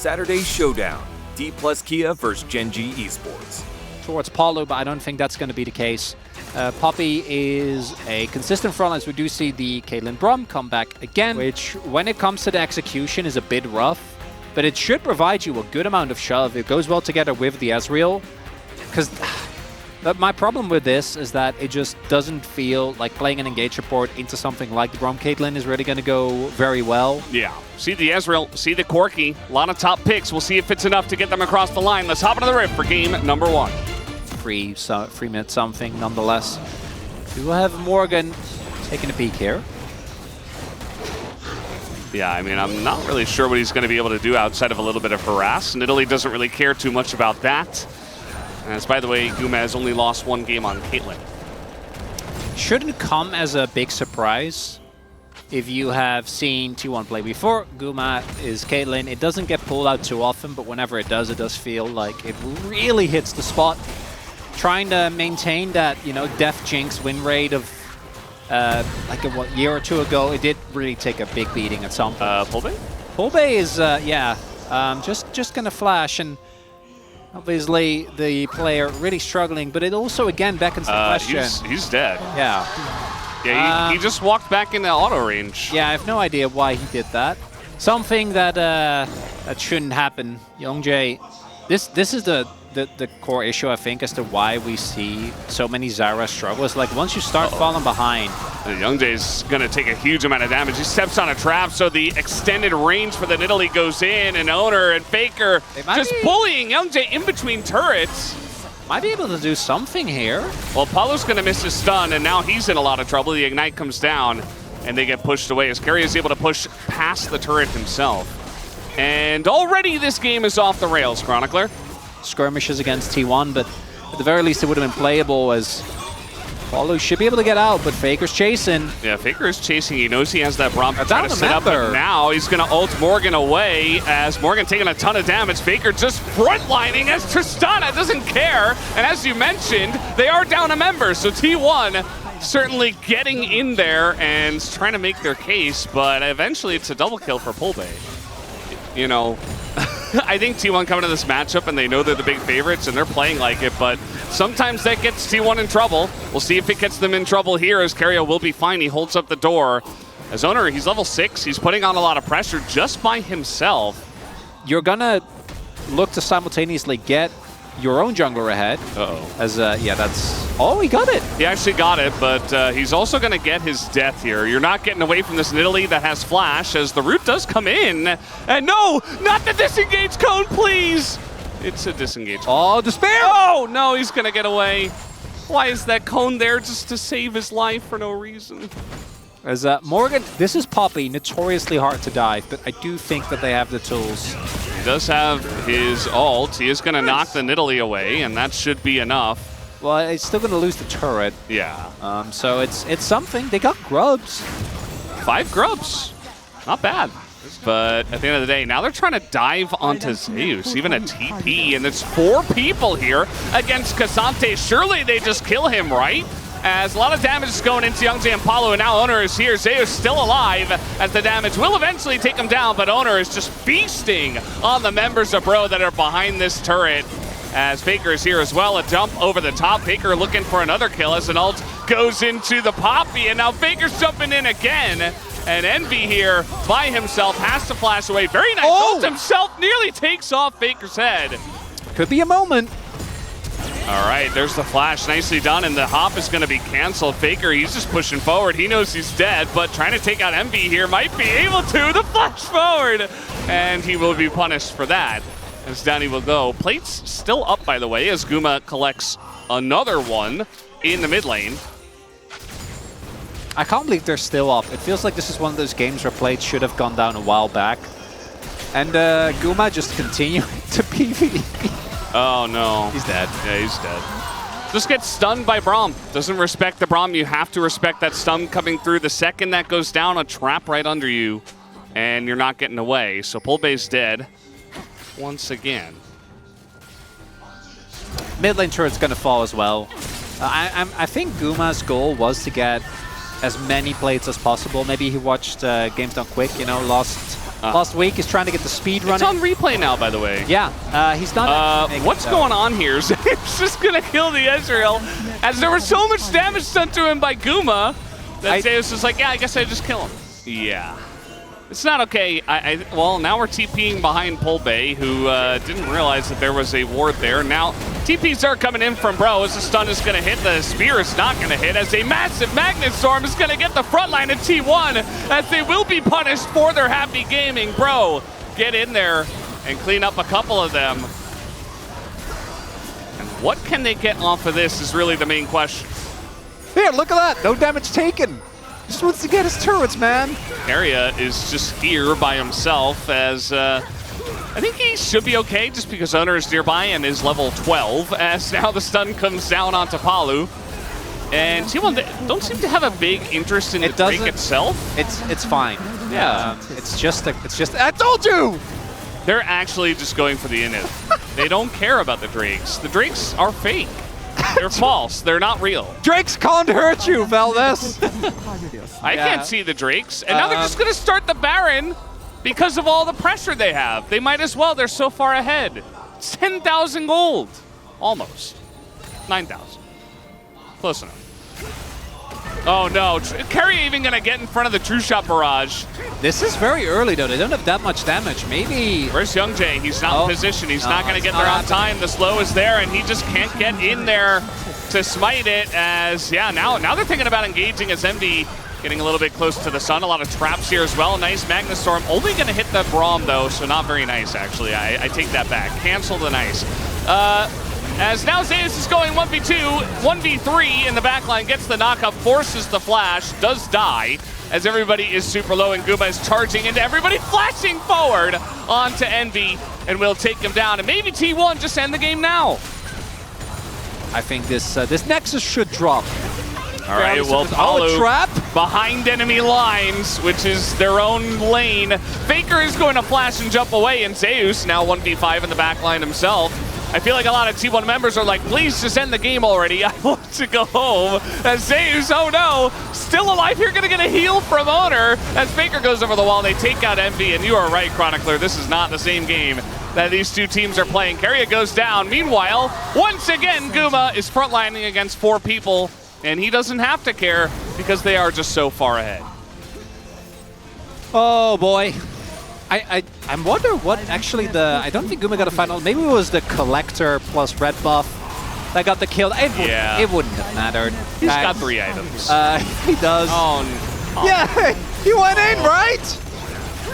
Saturday showdown. D plus Kia versus Gen G Esports. Towards Paulo, but I don't think that's going to be the case. Poppy is a consistent frontline, as we do see the Caitlyn Brum come back again, which when it comes to the execution is a bit rough, but it should provide you a good amount of shove. It goes well together with the Ezreal, because my problem with this is that it just doesn't feel like playing an engage support into something like the Brum Caitlyn is really going to go very well. Yeah. See the Ezreal, see the Corki, a lot of top picks. We'll see if it's enough to get them across the line. Let's hop into the rift for game number 1. 3 minutes something, nonetheless. We will have Morgan taking a peek here. Yeah, I mean, I'm not really sure what he's going to be able to do outside of a little bit of harass. Nidalee doesn't really care too much about that. As, by the way, Guma has only lost 1 game on Caitlyn. Shouldn't come as a big surprise if you have seen T1 play before. Guma is Caitlyn. It doesn't get pulled out too often, but whenever it does feel like it really hits the spot. Trying to maintain that, Death Jinx win rate of like a year or 2 ago, it did really take a big beating at some point. Pulbay? Pulbay is, just going to flash, and obviously the player really struggling, but it also, again, beckons the question. He's dead. Yeah. Yeah, he just walked back into auto range. Yeah, I have no idea why he did that. Something that that shouldn't happen. Youngjae, this is the core issue, I think, as to why we see so many Zyra struggles. Like, once you start falling behind. Youngjae's going to take a huge amount of damage. He steps on a trap, so the extended range for the Nidalee goes in, and Owner and Faker just bullying Youngjae in between turrets. Might be able to do something here. Well, Paulo's going to miss his stun, and now he's in a lot of trouble. The Ignite comes down, and they get pushed away as Keria is able to push past the turret himself. And already this game is off the rails, Chronicler. Skirmishes against T1, but at the very least it would have been playable, as Paulo should be able to get out, but Faker's chasing. Yeah, Faker is chasing. He knows he has that Brom to try to set up, but now he's going to ult Morgan away, as Morgan taking a ton of damage. Faker just frontlining as Tristana doesn't care, and as you mentioned, they are down a member, so T1 certainly getting in there and trying to make their case, but eventually it's a double kill for Pulbay. I think T1 coming to this matchup and they know they're the big favorites and they're playing like it, but sometimes that gets T1 in trouble. We'll see if it gets them in trouble here, as Keria will be fine. He holds up the door. As Owner, he's level 6. He's putting on a lot of pressure just by himself. You're gonna look to simultaneously get your own jungler ahead. Uh-oh. As, yeah, that's... Oh, he got it. He actually got it, but he's also going to get his death here. You're not getting away from this Nidalee that has flash, as the root does come in. And no, not the disengage cone, please! It's a disengage cone. Oh, despair! Oh, no, he's going to get away. Why is that cone there? Just to save his life for no reason. As Morgan, this is Poppy, notoriously hard to dive, but I do think that they have the tools. He does have his ult. He is going to knock the Nidalee away, and that should be enough. Well, it's still going to lose the turret. Yeah. So it's something. They got grubs. 5 grubs. Not bad. But at the end of the day, now they're trying to dive onto Zeus, even a TP, and there's 4 people here against Cassante. Surely they just kill him, right? As a lot of damage is going into Youngjae and Paulo, and now Owner is here. Zeus still alive, as the damage will eventually take him down, but Owner is just feasting on the members of Bro that are behind this turret. As Faker is here as well, a dump over the top. Faker looking for another kill as an ult goes into the Poppy, and now Faker's jumping in again. And Envy here by himself has to flash away. Very nice ult himself, nearly takes off Faker's head. Could be a moment. All right, there's the flash, nicely done, and the hop is going to be canceled. Faker, he's just pushing forward. He knows he's dead, but trying to take out Envy here, might be able to. The flash forward, and he will be punished for that. As down he will go. Plate's still up, by the way, as Guma collects another one in the mid lane. I can't believe they're still up. It feels like this is one of those games where Plate should have gone down a while back. And Guma just continuing to PvP. Oh, no. He's dead. Yeah, he's dead. Just gets stunned by Braum. Doesn't respect the Braum. You have to respect that stun coming through. The second that goes down, a trap right under you, and you're not getting away. So Pulbay's dead once again. Mid lane turret's going to fall as well. I think Guma's goal was to get as many plates as possible. Maybe he watched Games Done Quick, you know, lost last week. He's trying to get the speed running. It's on replay now, by the way. Yeah, he's done it. What's going on here? He's just going to kill the Ezreal, as there was so much damage done to him by Guma that Zeus was like, yeah, I guess I just kill him. Yeah. It's not okay. Well, now we're TPing behind Polbay, who didn't realize that there was a ward there. Now, TPs are coming in from Bro as the stun is going to hit. The spear is not going to hit, as a massive Magnet Storm is going to get the front line of T1, as they will be punished for their happy gaming. Bro, get in there and clean up a couple of them. And what can they get off of this is really the main question. Here, look at that. No damage taken. Just wants to get his turrets, man. Arya is just here by himself, as I think he should be okay just because Owner is nearby and is level 12, as now the stun comes down onto Palu. And T1 don't seem to have a big interest in the Drake itself. It's fine. Yeah. It's just I told you! They're actually just going for the init. They don't care about the Drakes. The Drakes are fake. They're false. They're not real. Drakes can't hurt you, Valdez. I can't see the Drakes. And now they're just going to start the Baron because of all the pressure they have. They might as well. They're so far ahead. It's 10,000 gold. Almost. 9,000. Close enough. Oh, no. Carry even going to get in front of the True Shot barrage. This is very early, though. They don't have that much damage. Maybe... Where's Young Jay? He's not in position. He's not going to get there on time. The slow is there, and he just can't get in there to smite it as, yeah, now they're thinking about engaging as Envy getting a little bit close to the sun. A lot of traps here as well. Nice Magnet Storm. Only going to hit the Braum, though, so not very nice, actually. I take that back. Cancel the nice. As now Zeus is going 1v2, 1v3 in the backline, gets the knockup, forces the flash, does die, as everybody is super low and Guma is charging into everybody, flashing forward onto Envy, and will take him down. And maybe T1 just end the game now. I think this Nexus should drop. All right, well, Palu trap behind enemy lines, which is their own lane. Faker is going to flash and jump away, and Zeus now 1v5 in the backline himself. I feel like a lot of T1 members are like, please just end the game already. I want to go home. As Zeus, oh no, still alive here, gonna get a heal from Owner. As Faker goes over the wall, they take out Envy, and you are right, Chronicler, this is not the same game that these two teams are playing. Keria goes down. Meanwhile, once again, Guma is frontlining against 4 people, and he doesn't have to care because they are just so far ahead. Oh boy. I wonder what actually I don't think Guma got a final. Maybe it was the Collector plus red buff that got the kill. It wouldn't have mattered. He's got 3 items. He does. Oh. Yeah, he went in, right?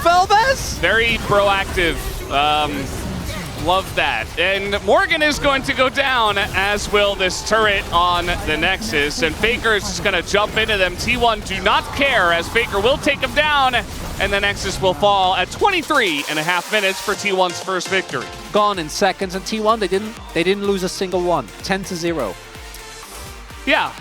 Valdez? Very proactive. Love that. And Morgan is going to go down, as will this turret on the Nexus. And Faker is just going to jump into them. T1 do not care, as Faker will take him down. And the Nexus will fall at 23.5 minutes for T1's first victory. Gone in seconds, and T1 they didn't lose a single one. 10-0. Yeah.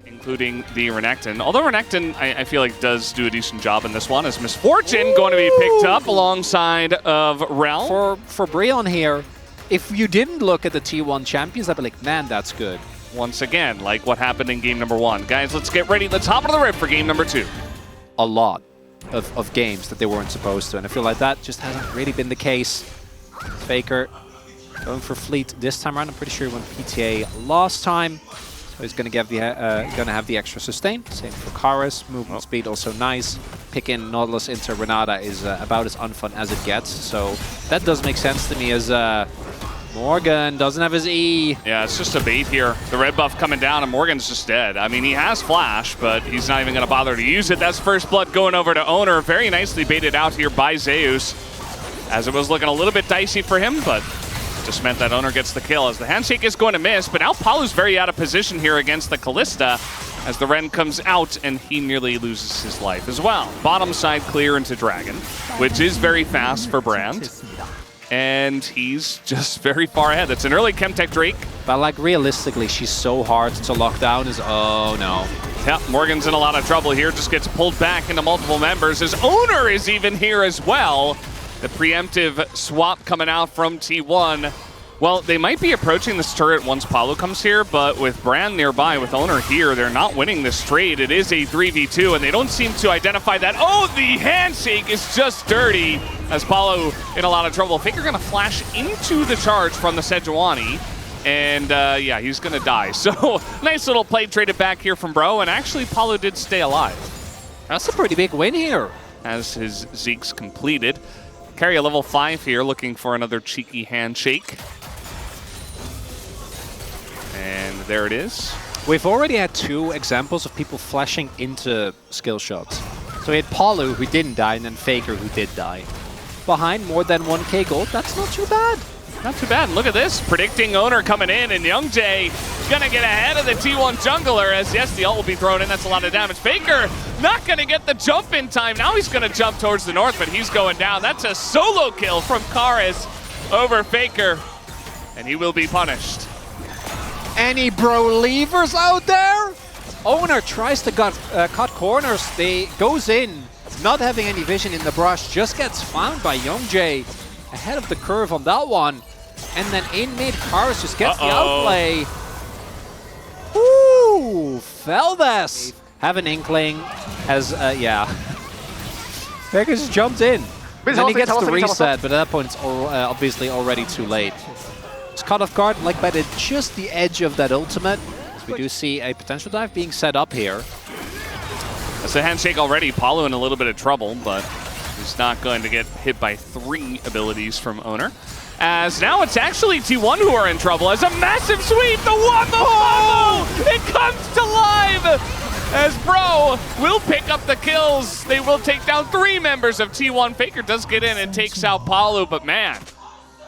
Including the Renekton. Although Renekton, I feel like, does do a decent job in this one, as Misfortune going to be picked up alongside of Rel. For Breon here, if you didn't look at the T1 champions, I'd be like, man, that's good. Once again, like what happened in game number 1. Guys, let's get ready. Let's hop into the rip for game number 2. A lot of games that they weren't supposed to, and I feel like that just hasn't really been the case. Faker going for Fleet this time around. I'm pretty sure he went PTA last time. So he's going to have the extra sustain. Same for Karis. Movement speed also nice. Picking Nautilus into Renata is about as unfun as it gets. So that does make sense to me, as Morgan doesn't have his E. Yeah, it's just a bait here. The red buff coming down, and Morgan's just dead. I mean, he has flash, but he's not even going to bother to use it. That's first blood going over to Owner. Very nicely baited out here by Zeus, as it was looking a little bit dicey for him, but just meant that Owner gets the kill, as the handshake is going to miss. But now Palu's very out of position here against the Callista, as the Ren comes out, and he nearly loses his life as well. Bottom side clear into Dragon, which is very fast for Brand. And he's just very far ahead. That's an early Chemtech Drake. But like, realistically, she's so hard to lock down. Oh no. Yeah, Morgan's in a lot of trouble here. Just gets pulled back into multiple members. His Owner is even here as well. The preemptive swap coming out from T1. Well, they might be approaching this turret once Paulo comes here, but with Brand nearby, with Owner here, they're not winning this trade. It is a 3v2, and they don't seem to identify that. Oh, the handshake is just dirty, as Paulo in a lot of trouble. Faker going to flash into the charge from the Sejuani, and yeah, he's going to die. So, nice little play traded back here from Bro, and actually Paulo did stay alive. That's a pretty big win here. As his Zeke's completed. Carry a level 5 here, looking for another cheeky handshake. And there it is. We've already had 2 examples of people flashing into skill shots. So we had Paulo, who didn't die, and then Faker, who did die. Behind more than 1k gold, that's not too bad. Not too bad. Look at this. Predicting Owner coming in, and Young Jay going to get ahead of the T1 jungler, as yes, the ult will be thrown in. That's a lot of damage. Faker not going to get the jump in time. Now he's going to jump towards the north, but he's going down. That's a solo kill from Karis over Faker, and he will be punished. Any bro levers out there? Owner tries to cut corners. They goes in, not having any vision in the brush, just gets found by Young Jay. Ahead of the curve on that one. And then in mid, Karis just gets the outplay. Ooh, Feldes have an inkling as, yeah. Faker just jumped in. And then he gets the reset, but at that point it's obviously already too late. It's caught off guard, like by just the edge of that ultimate. So we do see a potential dive being set up here. That's a handshake already. Paulo in a little bit of trouble, but he's not going to get hit by 3 abilities from Owner. As now it's actually T1 who are in trouble as a massive sweep. The Wombo Combo! It comes to life as Bro will pick up the kills. They will take down 3 members of T1. Faker does get in and takes out Paulo, but man,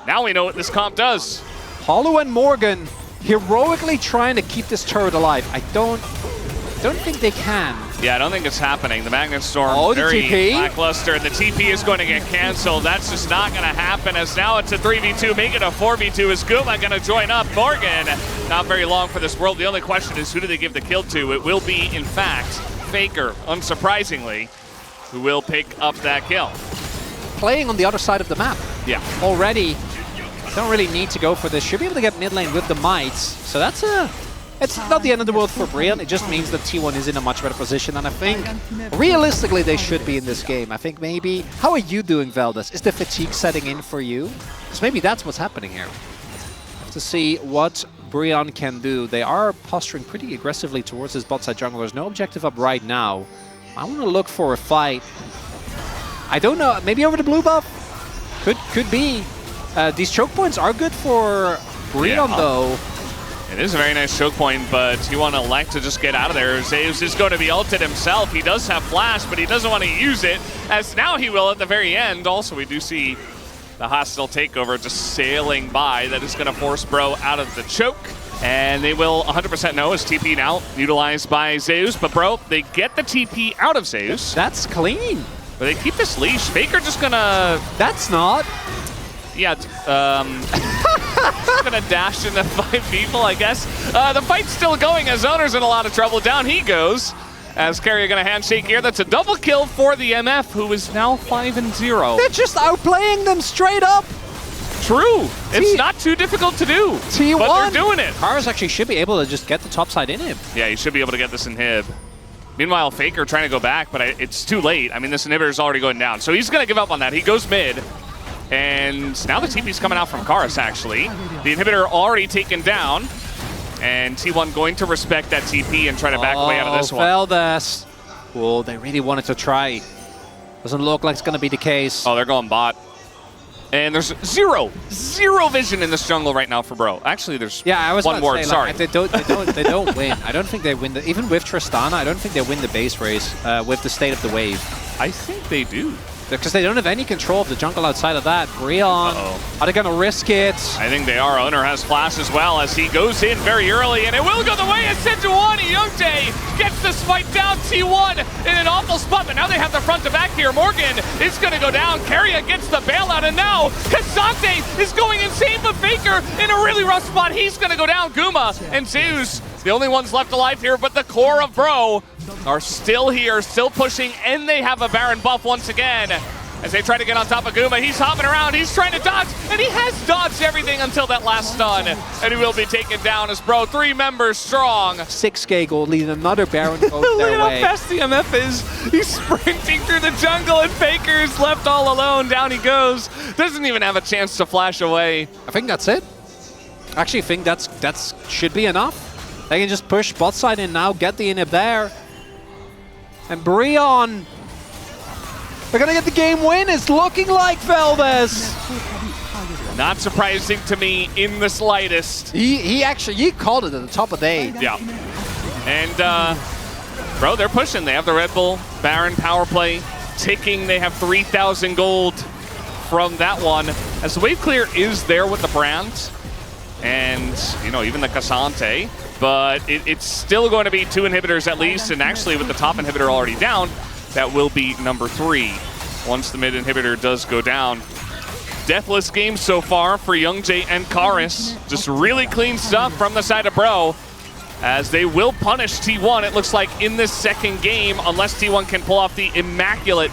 now we know what this comp does. Paulo and Morgan heroically trying to keep this turret alive. I don't think they can. Yeah, I don't think it's happening. The Magnet Storm, the very TP. lackluster. The TP is going to get canceled. That's just not going to happen, as now it's a 3v2. Make it a 4v2. Is Guma going to join up? Morgan, not very long for this world. The only question is, who do they give the kill to? It will be, in fact, Faker, unsurprisingly, who will pick up that kill. Playing on the other side of the map. Yeah. Already, don't really need to go for this. Should be able to get mid lane with the mites. So that's it's not the end of the world for Brian. It just means that T1 is in a much better position, and I think realistically they should be in this game. I think maybe, how are you doing, Veldes? Is the fatigue setting in for you? Because maybe that's what's happening here. To see what Brian can do. They are posturing pretty aggressively towards his bot side jungle. There's no objective up right now. I want to look for a fight. I don't know, maybe over the blue buff? Could be. These choke points are good for Brian though. It is a very nice choke point, but he want to elect to just get out of there. Zeus is going to be ulted himself. He does have flash, but he doesn't want to use it, as now he will at the very end. Also, we do see the hostile takeover just sailing by. That is going to force Bro out of the choke. And they will 100% know as TP now utilized by Zeus. But Bro, they get the TP out of Zeus. That's clean. But they keep this leash. Faker just going to... That's not. Yeah, gonna dash into 5 people, I guess. The fight's still going as Owner's in a lot of trouble. Down he goes. As Carrier gonna handshake here. That's a double kill for the MF, who is now 5-0. They're just outplaying them straight up. True. It's not too difficult to do. T1. But they're doing it. Karis actually should be able to just get the top side in him. Yeah, he should be able to get this inhib. Meanwhile, Faker trying to go back, but it's too late. I mean, this inhibitor is already going down. So he's gonna give up on that. He goes mid. And now the TP's coming out from Karis, actually. The inhibitor already taken down. And T1 going to respect that TP and try to back away out of this one. Feldes. Well, they really wanted to try. Doesn't look like it's going to be the case. Oh, they're going bot. And there's zero vision in this jungle right now for Bro. Actually, there's one ward, sorry. They don't win. I don't think they win. Even with Tristana, I don't think they win the base race with the state of the wave. I think they do. Because they don't have any control of the jungle outside of that. Brian, are they going to risk it? I think they are. Owner has flash as well as he goes in very early, and it will go the way of Sejuani. Youngjae gets this fight down. T1 in an awful spot, but now they have the front to back here. Morgan is going to go down. Carrier gets the bailout, and now Cassante is going insane, but Faker in a really rough spot. He's going to go down. Guma and Zeus, the only ones left alive here, but the core of Bro are still here, still pushing, and they have a Baron buff once again. as they try to get on top of Guma. He's hopping around, he's trying to dodge, and he has dodged everything until that last stun, and he will be taken down as Bro, 3 members strong. 6K gold lead, another Baron goes Look their at way. how fast the MF is. He's sprinting through the jungle, and Faker's left all alone. Down he goes. Doesn't even have a chance to flash away. I think that's it. Actually, I think that's should be enough. They can just push bot side in now, get the inhib there. And Brion, they're gonna get the game win. It's looking like Valdez. Not surprising to me in the slightest. He called it at the top of the day. Yeah. And Bro, they're pushing. They have the Red Bull Baron power play ticking. They have 3,000 gold from that one. As the wave clear is there with the brand, and even the Cassante, but it's still going to be 2 inhibitors at least, and actually with the top inhibitor already down, that will be number 3 once the mid inhibitor does go down. Deathless game so far for YoungJay and Karis. Just really clean stuff from the side of Bro, as they will punish T1, it looks like, in this second game, unless T1 can pull off the immaculate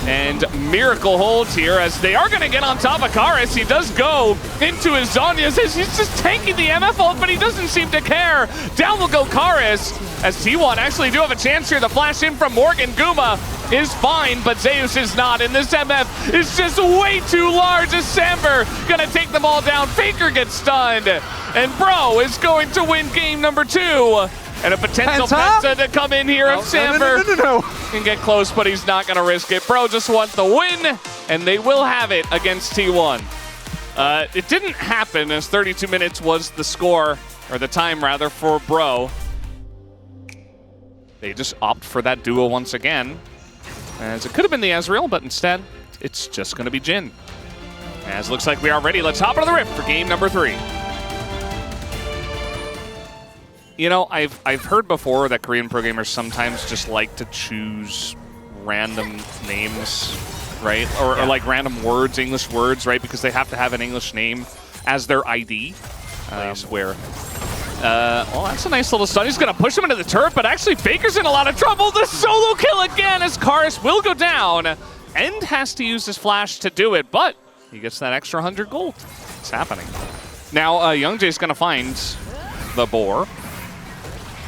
and miracle holds here, as they are going to get on top of Karis. He does go into his Zhonya's. He's just tanking the MF ult, but he doesn't seem to care. Down will go Karis, as T1 actually do have a chance here. The flash in from Morgan. Guma is fine, but Zeus is not, and this MF is just way too large, as Samber going to take them all down. Faker gets stunned, and Bro is going to win game number 2. And a potential Penta to come in here if Samber can get close, but he's not going to risk it. Bro just wants the win, and they will have it against T1. It didn't happen, as 32 minutes was the score, or the time rather, for Bro. They just opt for that duo once again, as it could have been the Ezreal, but instead it's just going to be Jhin. As it looks like we are ready, let's hop into the Rift for game number 3. I've heard before that Korean pro gamers sometimes just like to choose random names, right? Or like random words, English words, right? Because they have to have an English name as their ID. Well, that's a nice little stun. He's going to push him into the turret, but actually Faker's in a lot of trouble. The solo kill again, as Karis will go down and has to use his flash to do it, but he gets that extra 100 gold. It's happening. Now, YoungJay's going to find the boar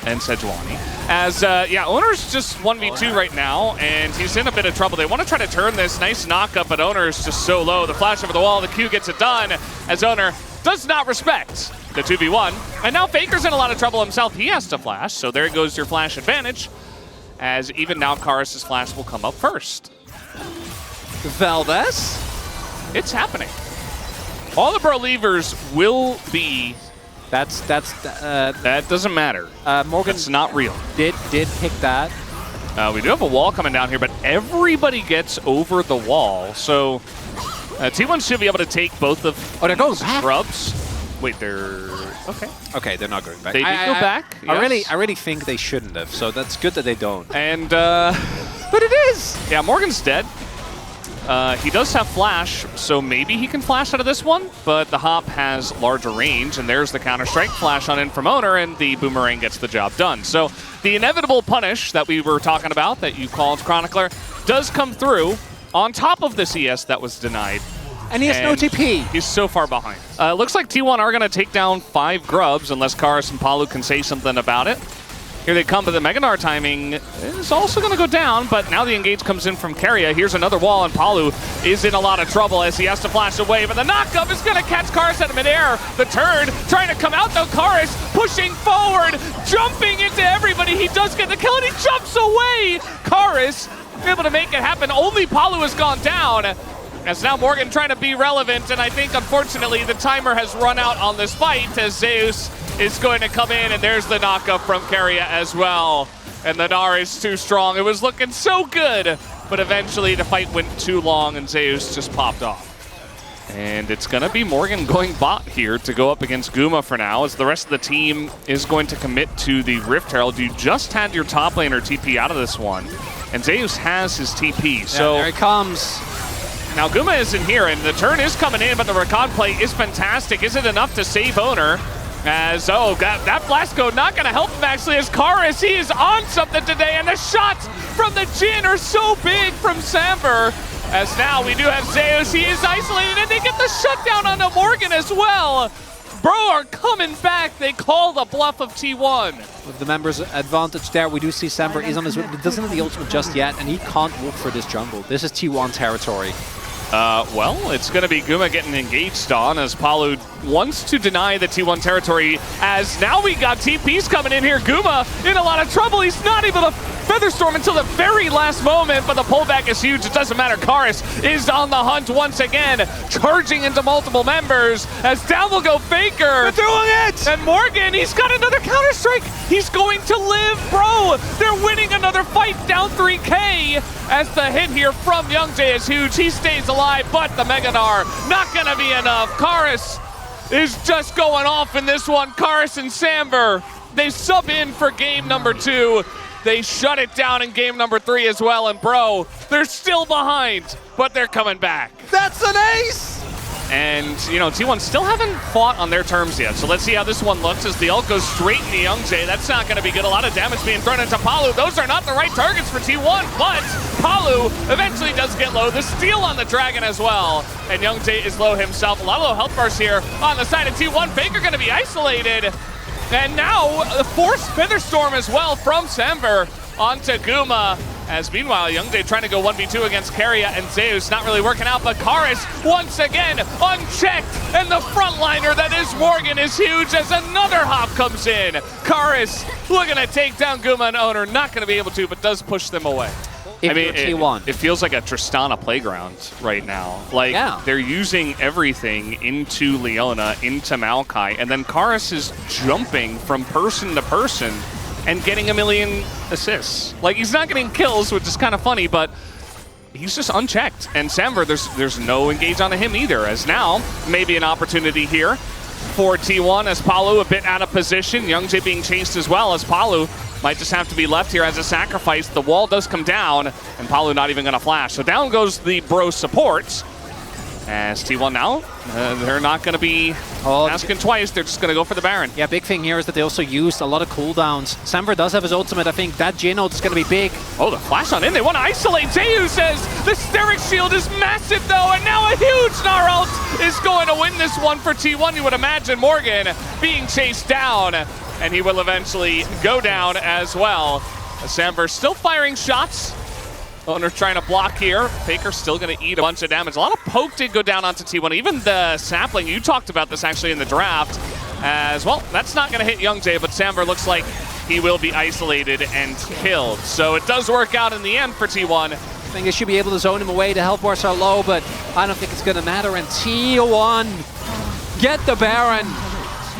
and Sejuani. As, Owner's just 1v2 right now, and he's in a bit of trouble. They want to try to turn this. Nice knock-up, but Owner's just so low. The flash over the wall, the Q gets it done, as Owner does not respect the 2v1. And now Faker's in a lot of trouble himself. He has to flash, so there goes your flash advantage, as even now Karis' flash will come up first. Valdez? It's happening. All the Bro levers will be... That doesn't matter. Morgan, it's not real. Did pick that. We do have a wall coming down here, but everybody gets over the wall. So T1 should be able to take both of they're going back. Scrubs. Wait, they're okay. Okay, they're not going back. They did go back. Yes. I really think they shouldn't have. So that's good that they don't. And but it is. Yeah, Morgan's dead. He does have flash, so maybe he can flash out of this one, but the hop has larger range, and there's the counter-strike flash on in from Owner, and the boomerang gets the job done. So the inevitable punish that we were talking about, that you called Chronicler, does come through on top of this ES that was denied. And he has no TP. He's so far behind. Looks like T1 are going to take down 5 grubs, unless Karis and Palu can say something about it. Here they come, but the Mega Gnar timing is also going to go down, but now the engage comes in from Keria. Here's another wall, and Palu is in a lot of trouble as he has to flash away, but the knockup is going to catch Karis at midair. The turn trying to come out, though. Karis pushing forward, jumping into everybody. He does get the kill, and he jumps away. Karis able to make it happen. Only Palu has gone down. As now Morgan trying to be relevant, and I think, unfortunately, the timer has run out on this fight, as Zeus is going to come in, and there's the knockup from Keria as well. And the Gnar is too strong. It was looking so good, but eventually the fight went too long, and Zeus just popped off. And it's going to be Morgan going bot here to go up against Guma for now, as the rest of the team is going to commit to the Rift Herald. You just had your top laner TP out of this one, and Zeus has his TP. So there he comes. Now Guma isn't here, and the turn is coming in, but the Rakan play is fantastic. Is it enough to save Owner? As, that blast code not going to help him actually, as Karis, he is on something today, and the shots from the Jhin are so big from Samber. As now we do have Zeus, he is isolated, and they get the shutdown onto Morgan as well. Bro are coming back, they call the bluff of T1. With the members' advantage there, we do see Samber is on his way. He doesn't have the ultimate just yet, and he can't walk for this jungle. This is T1 territory. Well, it's going to be Guma getting engaged on as Palu wants to deny the T1 territory, as now we got TPs coming in here. Guma in a lot of trouble. He's not able to Featherstorm until the very last moment, but the pullback is huge. It doesn't matter. Karis is on the hunt once again, charging into multiple members as down will go Faker. They're doing it! And Morgan, he's got another Counter-Strike. He's going to live, bro. They're winning another fight, down 3K, as the hit here from Youngjae is huge. He stays alive, but the Meganar not going to be enough. Karis is just going off in this one. Karis and Samber, they sub in for game number 2. They shut it down in game number 3 as well, and bro, they're still behind, but they're coming back. That's an ace! And, you know, T1 still haven't fought on their terms yet, so let's see how this one looks as the ult goes straight into Youngjae. That's not going to be good. A lot of damage being thrown into Palu. Those are not the right targets for T1, but Palu eventually does get low. The steal on the Dragon as well, and Youngjae is low himself. A lot of low health bars here on the side of T1. Faker going to be isolated. And now a forced Featherstorm as well from Samber onto Guma. As meanwhile, Youngjae trying to go 1v2 against Keria and Zeus, not really working out, but Karis once again unchecked, and the frontliner that is Morgan is huge as another hop comes in. Karis looking to take down Guma and Owner, not going to be able to, but does push them away. I mean, it feels like a Tristana playground right now. Like, they're using everything into Leona, into Maokai, and then Karis is jumping from person to person and getting a million assists. Like, he's not getting kills, which is kind of funny, but he's just unchecked. And Samber, there's no engage on him either, as now maybe an opportunity here for T1 as Palu a bit out of position. Youngjae being chased as well, as Palu might just have to be left here as a sacrifice. The wall does come down, and Palu not even going to flash. So down goes the bro supports. As T1 now, they're not going to be asking twice. They're just going to go for the Baron. Yeah, big thing here is that they also used a lot of cooldowns. Samber does have his ultimate. I think that Jhin ult is going to be big. Oh, the flash on in. They want to isolate. Zeus says the Steric shield is massive, though, and now a huge Gnar ult is going to win this one for T1. You would imagine Morgan being chased down, and he will eventually go down as well. Samber still firing shots. Owner trying to block here. Faker still going to eat a bunch of damage. A lot of poke did go down onto T1. Even the sapling, you talked about this actually in the draft as well. That's not going to hit Youngjae, but Samber looks like he will be isolated and killed. So it does work out in the end for T1. I think they should be able to zone him away. The health bars are low, but I don't think it's going to matter. And T1 get the Baron.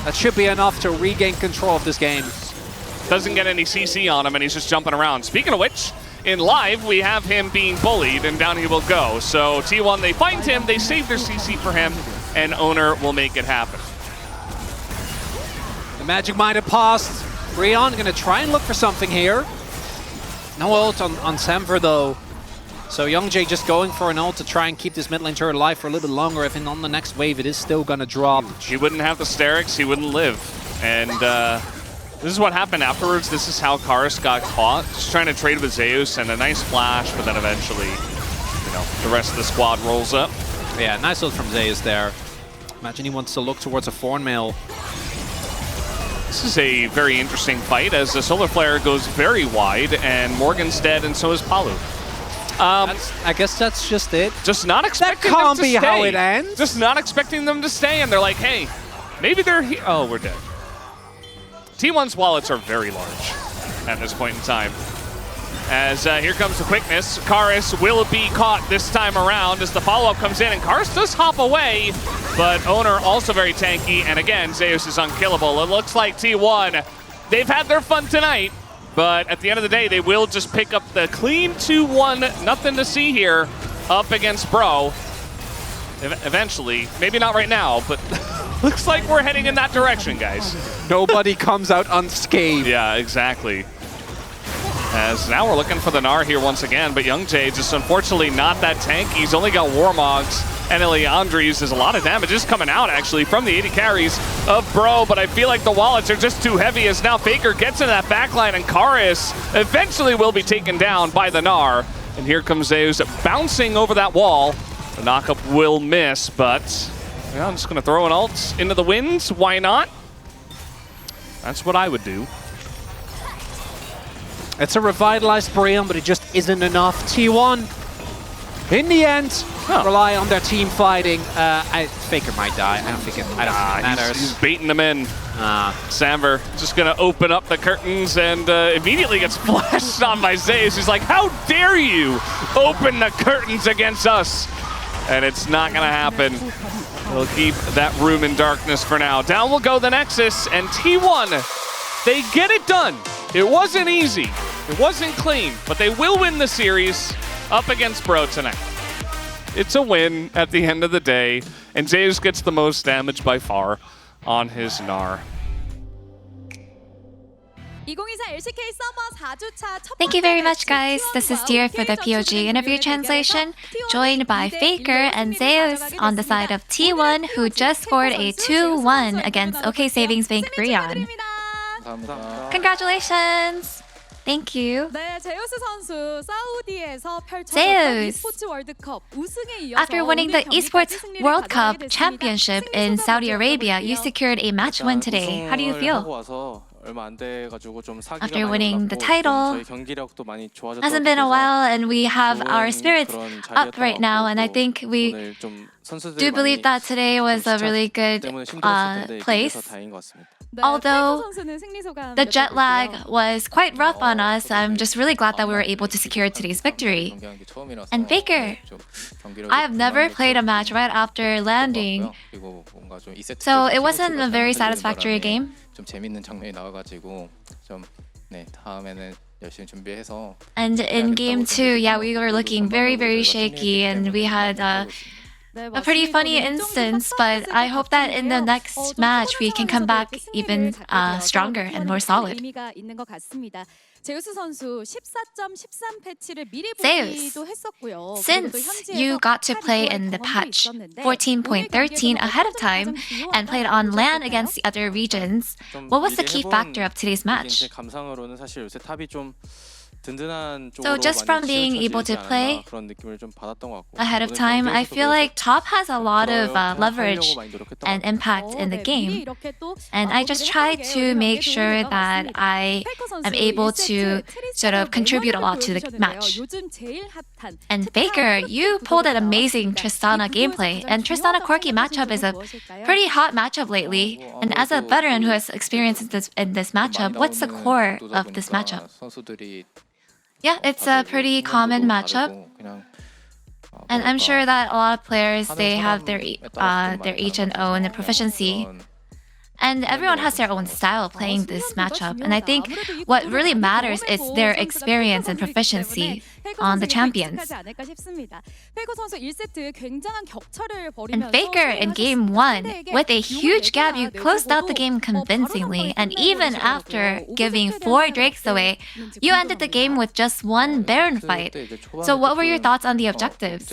That should be enough to regain control of this game. Doesn't get any CC on him, and he's just jumping around. Speaking of which, in live, we have him being bullied, and down he will go. So T1, they find him, they save their CC for him, and Owner will make it happen. The Magic Might have passed. Rion going to try and look for something here. No ult on Samver, though. So Youngjae just going for an ult to try and keep this mid lane turret alive for a little bit longer. If on the next wave, it is still going to drop. He wouldn't have the Sterics, he wouldn't live. And this is what happened afterwards. This is how Karis got caught. Just trying to trade with Zeus and a nice flash, but then eventually, you know, the rest of the squad rolls up. Yeah, nice ult from Zeus there. Imagine he wants to look towards a Thornmail. This is a very interesting fight as the Solar Flare goes very wide and Morgan's dead and so is Palu. I guess that's just it. Just not expecting them to stay. That can't be how it ends. Just not expecting them to stay, and they're like, hey, maybe they're here. Oh, we're dead. T1's wallets are very large at this point in time. As here comes the quickness. Karis will be caught this time around as the follow-up comes in, and Karis does hop away, but Owner also very tanky, and again, Zeus is unkillable. It looks like T1, they've had their fun tonight, but at the end of the day, they will just pick up the clean 2-1, nothing to see here, up against Bro. Eventually, maybe not right now, but looks like we're heading in that direction, guys. Nobody comes out unscathed. Yeah, exactly. As now we're looking for the Gnar here once again, but Youngjae just unfortunately not that tanky. He's only got Warmogs. And Eliandre uses a lot of damage just coming out, actually, from the 80 carries of Bro, but I feel like the wallets are just too heavy as now Faker gets in that backline, and Karis eventually will be taken down by the Gnar. And here comes Zeus bouncing over that wall. The knockup will miss, but yeah, I'm just going to throw an ult into the wind. Why not? That's what I would do. It's a revitalized Brian, but it just isn't enough. T1, in the end, rely on their team fighting. Faker might die. I don't think it matters. He's baiting them in. Samber just going to open up the curtains and immediately gets flashed on by Zeus. He's like, how dare you open the curtains against us? And it's not going to happen. We'll keep that room in darkness for now. Down will go the Nexus, and T1, they get it done. It wasn't easy. It wasn't clean, but they will win the series up against Bro tonight. It's a win at the end of the day, and Zeus gets the most damage by far on his Gnar. Thank you very much, guys. This is Dear for the POG interview translation, joined by Faker and Zeus on the side of T1, who just scored a 2-1 against OK Savings Bank Brian. Congratulations! Thank you. Zeus, after winning the Esports World Cup Championship in Saudi Arabia, you secured a match win today. How do you feel? After winning the title, hasn't been a while, and we have our spirits up right now, and I think we do believe that today was a really good place. Although the jet lag was quite rough on us, I'm just really glad that we were able to secure today's victory. And Faker, I have never played a match right after landing, so it wasn't a very satisfactory game. And in game 2, yeah, we were looking very, very shaky, and we had a pretty funny instance, but I hope that in the next match we can come back even stronger and more solid. Zeus, since you got to play in the patch 14.13 ahead of time and played on LAN against the other regions, what was the key factor of today's match? So just from being able to play ahead of time, I feel like top has a lot of leverage and impact in the game. And I just try to make sure that I am able to sort of contribute a lot to the match. And Faker, you pulled an amazing Tristana gameplay. And Tristana Corki matchup is a pretty hot matchup lately. And as a veteran who has experience in this matchup, what's the core of this matchup? Yeah, it's a pretty common matchup, and I'm sure that a lot of players, they have their each and own proficiency, and everyone has their own style playing this matchup. And I think what really matters is their experience and proficiency on the champions. And Faker in game 1, with a huge gap, you closed out the game convincingly. And even after giving 4 Drakes away, you ended the game with just 1 Baron fight. So what were your thoughts on the objectives?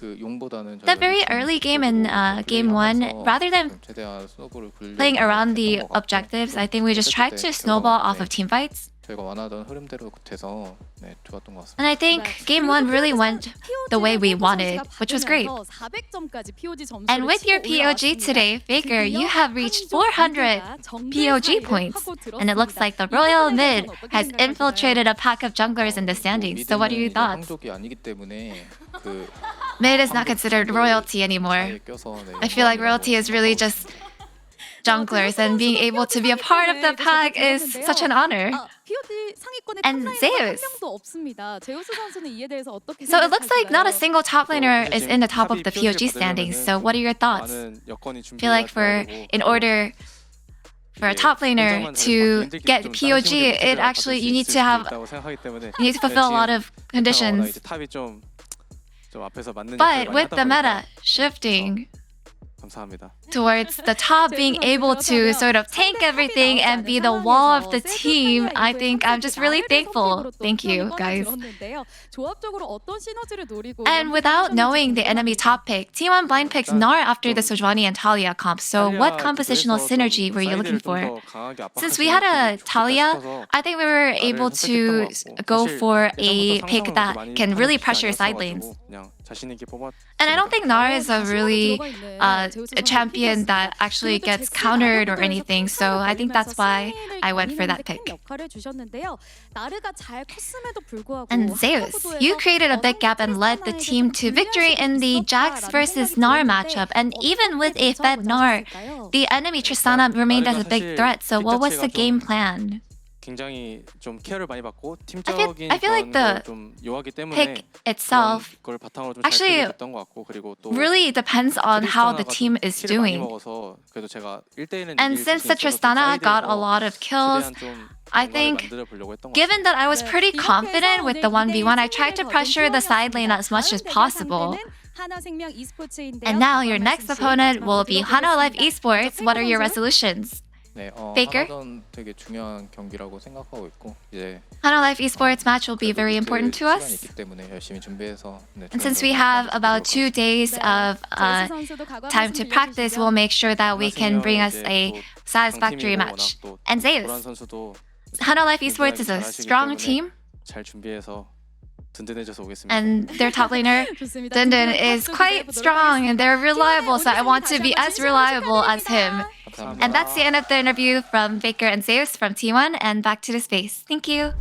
The very early game in game 1, rather than playing around the objectives, I think we just tried to snowball off of teamfights. And I think game 1 really went the way we wanted, which was great. And with your POG today, Faker, you have reached 400 POG points. And it looks like the Royal Mid has infiltrated a pack of junglers in the standings. So what are your thoughts? Mid is not considered royalty anymore. I feel like royalty is really just junglers, and being able to be a part of the pack is such an honor. And Zeus. So it looks like not a single top laner is in the top of the POG standings. So what are your thoughts? I feel like in order for a top laner to get POG, you need to fulfill a lot of conditions. But with the meta shifting, towards the top, being able to sort of tank everything and be the wall of the team. I think I'm just really thankful. Thank you, guys. And without knowing the enemy top pick, T1 blind picked Gnar after the Sejuani and Talia comp. So what compositional synergy were you looking for? Since we had a Talia, I think we were able to go for a pick that can really pressure side lanes. And I don't think Gnar is a really a champion that actually gets countered or anything, so I think that's why I went for that pick. And Zeus, you created a big gap and led the team to victory in the Jax versus Gnar matchup. And even with a fed Gnar, the enemy Tristana remained as a big threat, so what was the game plan? I feel like the pick itself actually really depends on how the team is doing. And since the Tristana got a lot of kills, I think, given that I was pretty confident with the 1v1, I tried to pressure the side lane as much as possible. And now your next opponent will be Hana Life Esports. What are your resolutions? Baker? Hana Life Esports match will be very important to us. And since we have about 2 days of time to practice, we'll make sure that we can bring us a satisfactory match. And Zeus, Hana Life Esports is a strong team. And their top laner, Dundun, is quite strong and they're reliable, so I want to be as reliable as him. And that's the end of the interview from Baker and Zeus from T1, and back to the space. Thank you.